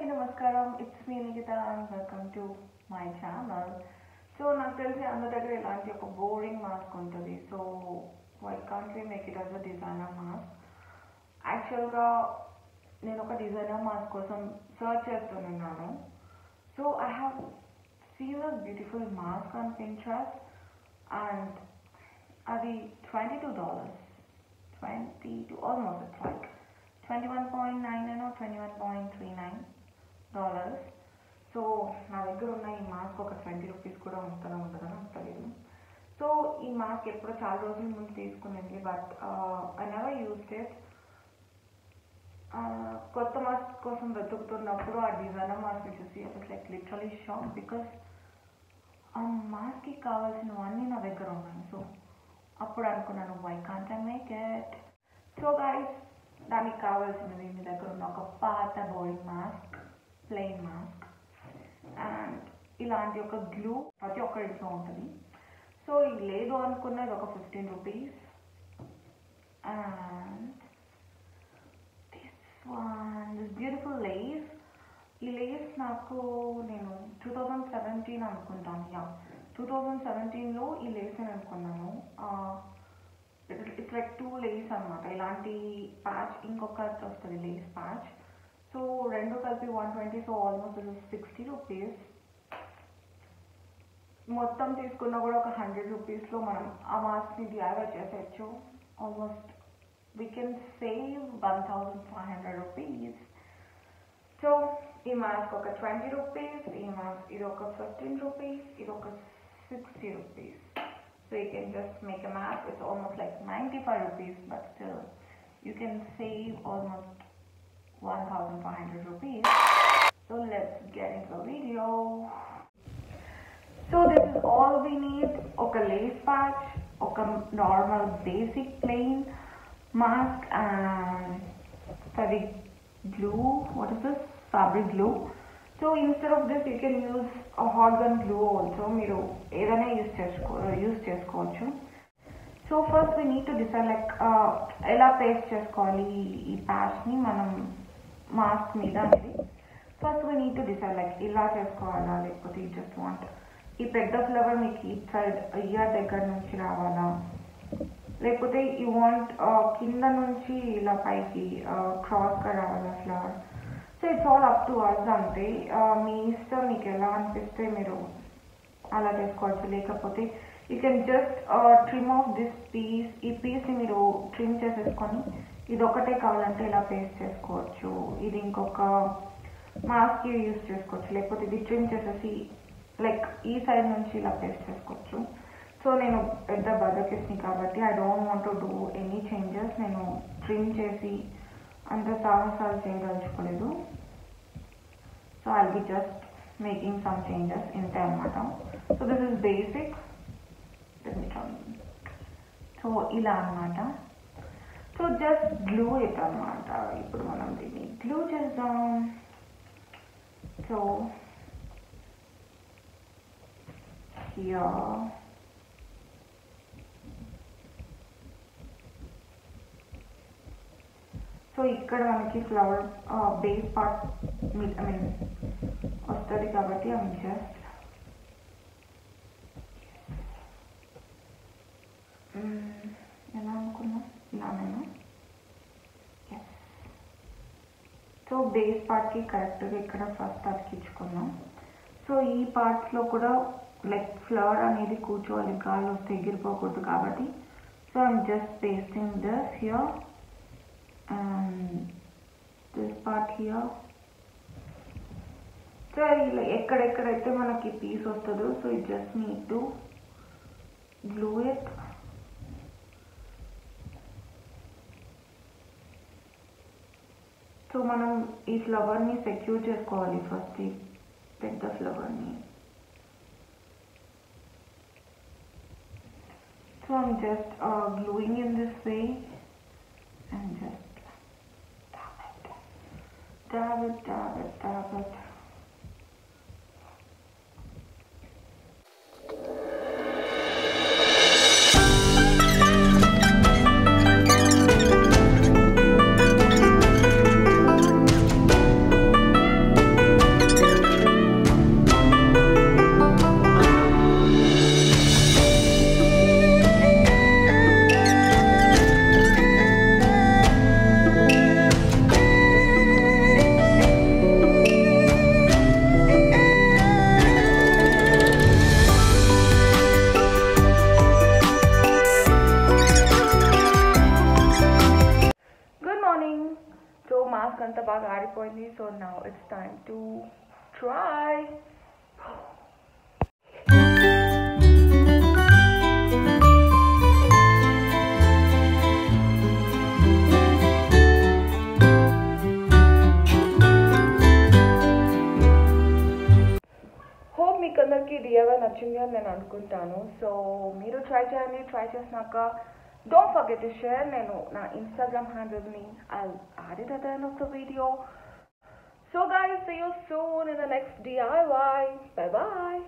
Namaskaram, it's me Nikita and welcome to my channel. So నాకు తెలిసి అందరి దగ్గర ఇలాంటి ఒక బోరింగ్ మాస్క్ ఉంటుంది. So why can't we make it as a designer mask. యాక్చువల్గా నేను ఒక డిజైనర్ మాస్క్ కోసం సర్చ్ చేస్తున్నాను. So I have seen a beautiful mask on Pinterest and అది $22, 22 almost, it's like 21.99 or $21.39. So నా దగ్గర ఉన్న ఈ మాస్క్ ఒక $20 కూడా ఉంటుందని నాకు తెలియదు. సో ఈ మాస్క్ ఎప్పుడో చాలా రోజుల ముందు తీసుకునేది, but I never used it. కొత్త మాస్క్ కోసం వెతుకుతున్నప్పుడు ఆ డిజైనర్ మాస్క్ చూసి I was like literally shock, because ఆ మాస్క్కి కావాల్సినవన్నీ నా దగ్గర ఉన్నాయి. సో అప్పుడు అనుకున్నాను, why can't I make it. So guys, దానికి కావాల్సినది మీ దగ్గర ఉన్న ఒక పాత boring mask, plain mask, and ఇలాంటి ఒక గ్లూ ప్రతి ఒక్క ఇంట్లో ఉంటుంది. సో ఇది లేదు అనుకున్నది ఒక $15. And this beautiful Lay's. ఈ లేస్ నాకు నేను 2017 అనుకుంటాను, 2017లో ఈ లేస్ అని అనుకున్నాను. ఇట్స్ లైక్ 2 లేస్ అనమాట. ఇలాంటి ప్యాచ్ ఇంకొకటి వస్తుంది, లేస్ ప్యాచ్. సో రెండు కలిపి 120, సో ఆల్మోస్ట్ $60. మొత్తం తీసుకున్నా కూడా ఒక $100లో మనం ఆ మాస్క్ని DIY చేసేయచ్చు. Almost we can save $1,500. So ఈ మాస్క్ ఒక $20, ఈ మాస్క్ ఇది ఒక $15, ఇది ఒక $60. So you can just make a mask. It's almost like $95, but still you can save almost $1,500. So let's get into the video. So this is all we need. Okay, lace patch, okay, normal basic plain mask, and fabric glue. What is this? Fabric glue. So instead of this you can use a hot gun glue also. మీరు ఏదైనా use చేసుకోవచ్చు. So first we need to decide like ఎలా paste చేసుకోవాలి ఈ ప్యాచ్ని మనం mask మీద అనేది. First we need to decide like ఇలా చేసుకోవాలా, లేకపోతే యూ జస్ట్ వాంట్ ఈ పెద్ద ఫ్లవర్ మీకు ఈ సైడ్ ఇయర్ దగ్గర నుంచి రావాలా, లేకపోతే యూ వాంట్ కింద నుంచి ఇలా పైకి క్రాస్గా రావాలా flower. So it's all up to us. అంతే, మీ ఇష్టం, మీకు ఎలా అనిపిస్తే మీరు అలా చేసుకోవచ్చు. లేకపోతే you can just trim off this piece. ఈ పీస్ని మీరు ట్రిమ్ చేసేసుకొని ఇది ఒకటే కావాలంటే ఇలా పేస్ట్ చేసుకోవచ్చు. ఇది ఇంకొక మాస్క్కి యూజ్ చేసుకోవచ్చు. లేకపోతే ఇది ట్రిమ్ చేసేసి లైక్ ఈ సైడ్ నుంచి ఇలా పేస్ట్ చేసుకోవచ్చు. సో నేను పెద్ద బదకిస్ని కాబట్టి I don't want to do any changes. నేను ట్రిమ్ చేసి అంత సాహసాలు చేయదలుచుకోలేదు. So I'll be just making some changes ఇంతే అనమాట. So this is basic. So ఇలా అనమాట. సో జస్ట్ గ్లూ ఇట్ అనమాట. ఇప్పుడు మనం దీన్ని గ్లూ చేద్దాం. సో హియర్ సో ఇక్కడ మనకి ఫ్లవర్ బేస్ పార్ట్ వస్తుంది కాబట్టి ఐ జస్ట్ ఎలా అనుకున్నా ఇలా నేను సో బేస్ పార్ట్కి కరెక్ట్గా ఇక్కడ ఫస్ట్ అతికించుకున్నాం. సో ఈ పార్ట్స్లో కూడా లైక్ ఫ్లవర్ అనేది కూర్చోవాలి, గాలి వస్తే ఎగిరిపోకూడదు కాబట్టి. So I'm just pasting this here and this part here. So ఇలా ఎక్కడెక్కడైతే మనకి పీస్ వస్తుందో so you just need to glue it. So మనం ఈ ఫ్లవర్ని సెక్యూర్ చేసుకోవాలి ఫస్ట్, ఈ పెద్ద ఫ్లవర్ని. So I'm just gluing in this way and just dab it. So now it's time to try. Hope మీకు అందరికీ DIY నచ్చింది అని నేను అనుకుంటాను. సో మీరు ట్రై చేయండి. ట్రై చేసినాక don't forget to share. నేను నా Instagram handle-ని I'll add it at the end of the video. So guys, see you soon in the next DIY. Bye bye.